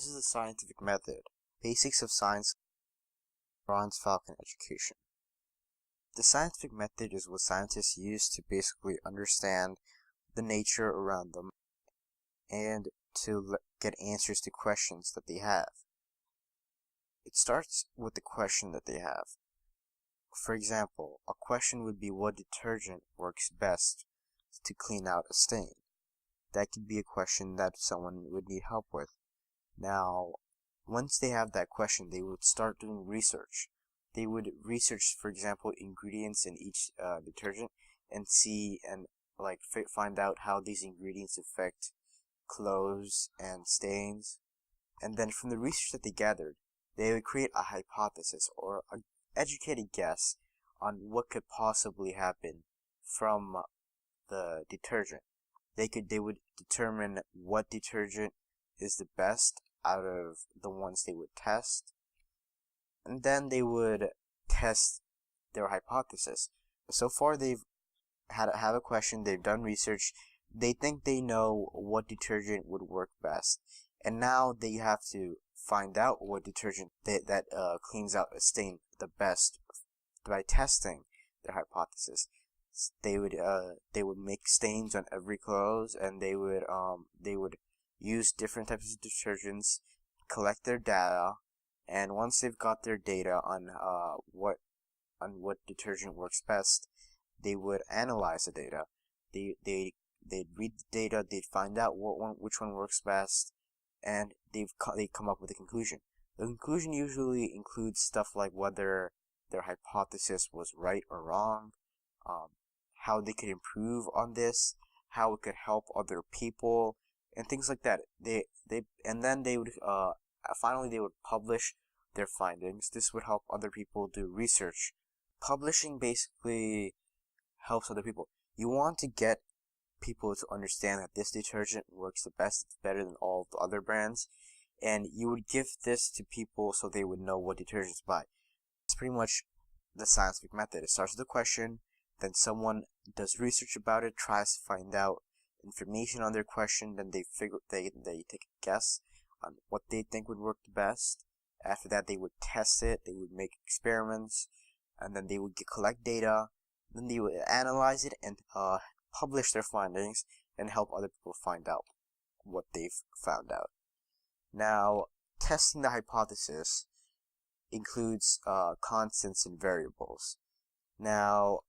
This is the scientific method. Basics of science. Bronze Falcon education. The scientific method is what scientists use to basically understand the nature around them and to get answers to questions that they have. It starts with the question that they have. For example, a question would be what detergent works best to clean out a stain. That could be a question that someone would need help with. Now, once they have that question, they would start doing research. They would research, for example, ingredients in each detergent and see and find out how these ingredients affect clothes and stains. And then from the research that they gathered, they would create a hypothesis or an educated guess on what could possibly happen from the detergent. They would determine what detergent is the best out of the ones they would test, and then they would test their hypothesis. So far they've have a question, they've done research, they think they know what detergent would work best, and now they have to find out what detergent that cleans out a stain the best by testing their hypothesis. They would make stains on every clothes, and they would use different types of detergents, collect their data, and once they've got their data on what detergent works best, they would analyze the data. They'd read the data, they'd find out which one works best, and they come up with a conclusion. The conclusion usually includes stuff like whether their hypothesis was right or wrong, how they could improve on this, how it could help other people, and things like that. And then they would finally they would publish their findings. This would help other people do research. Publishing basically helps other people. You want to get people to understand that this detergent works the best, it's better than all the other brands, and you would give this to people so they would know what detergents to buy. It's pretty much the scientific method. It starts with a question, then someone does research about it, tries to find out information on their question, then they take a guess on what they think would work the best. After that, they would test it, they would make experiments, and then they would collect data, then they would analyze it and publish their findings and help other people find out what they've found out. Now, testing the hypothesis includes constants and variables. Now,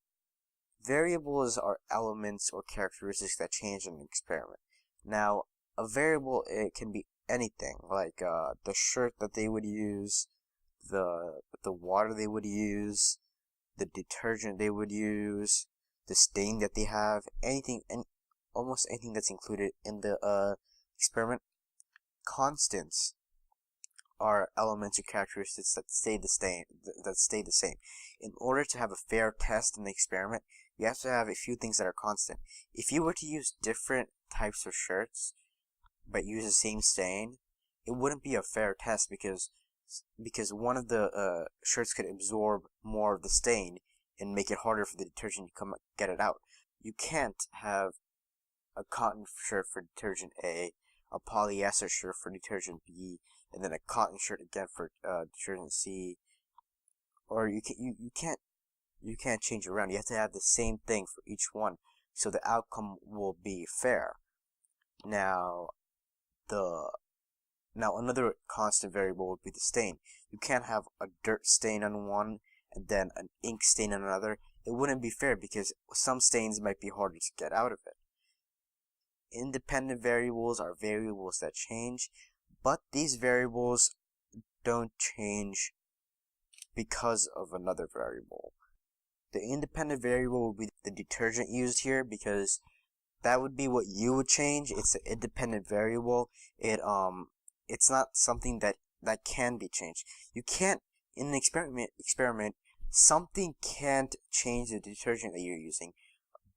variables are elements or characteristics that change in an experiment. Now, a variable, it can be anything, like the shirt that they would use, the water they would use, the detergent they would use, the stain that they have, anything, and almost anything that's included in the experiment. Constants are elements or characteristics that stay the same. In order to have a fair test in the experiment, you have to have a few things that are constant. If you were to use different types of shirts but use the same stain, it wouldn't be a fair test because one of the shirts could absorb more of the stain and make it harder for the detergent to get it out. You can't have a cotton shirt for detergent A, a polyester shirt for detergent B, and then a cotton shirt again for detergent C. Or you can't change around. You have to have the same thing for each one, so the outcome will be fair. Now another constant variable would be the stain. You can't have a dirt stain on one and then an ink stain on another. It wouldn't be fair because some stains might be harder to get out of it. Independent variables are variables that change, but these variables don't change because of another variable. The independent variable would be the detergent used here, because that would be what you would change. It's an independent variable. It's not something that can be changed. You can't, in an experiment, something can't change the detergent that you're using,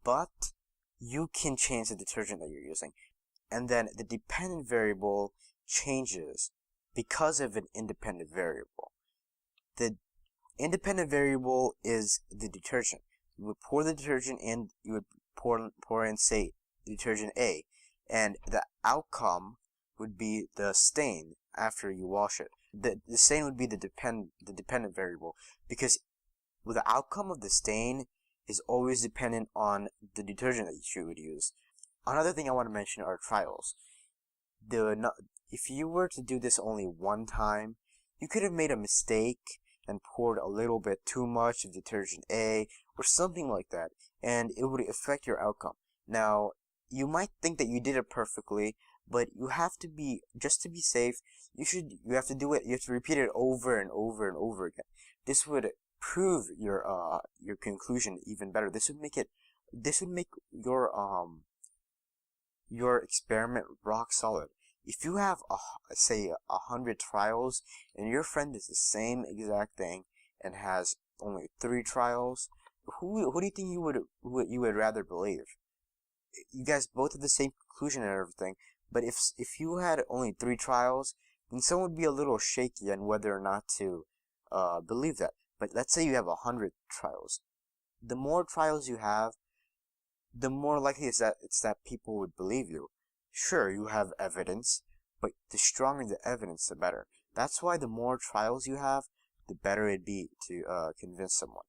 but you can change the detergent that you're using. And then the dependent variable changes because of an independent variable. The independent variable is the detergent. You would pour the detergent in, you would pour in, say, detergent A, and the outcome would be the stain after you wash it. The stain would be the dependent variable, because the outcome of the stain is always dependent on the detergent that you would use. Another thing I want to mention are trials. If you were to do this only one time, you could have made a mistake and poured a little bit too much of detergent A or something like that, and it would affect your outcome. Now, you might think that you did it perfectly, but you have to be, just to be safe, you have to do it, you have to repeat it over and over and over again. This would prove your conclusion even better. This would make your experiment rock solid. If you have say 100 trials and your friend does the same exact thing and has only 3 trials, who do you think you would rather believe? You guys both have the same conclusion and everything, but if you had only 3 trials, then someone would be a little shaky on whether or not to believe that. But let's say you have 100 trials. The more trials you have, the more likely it's that people would believe you. Sure, you have evidence, but the stronger the evidence, the better. That's why the more trials you have, the better it'd be to convince someone.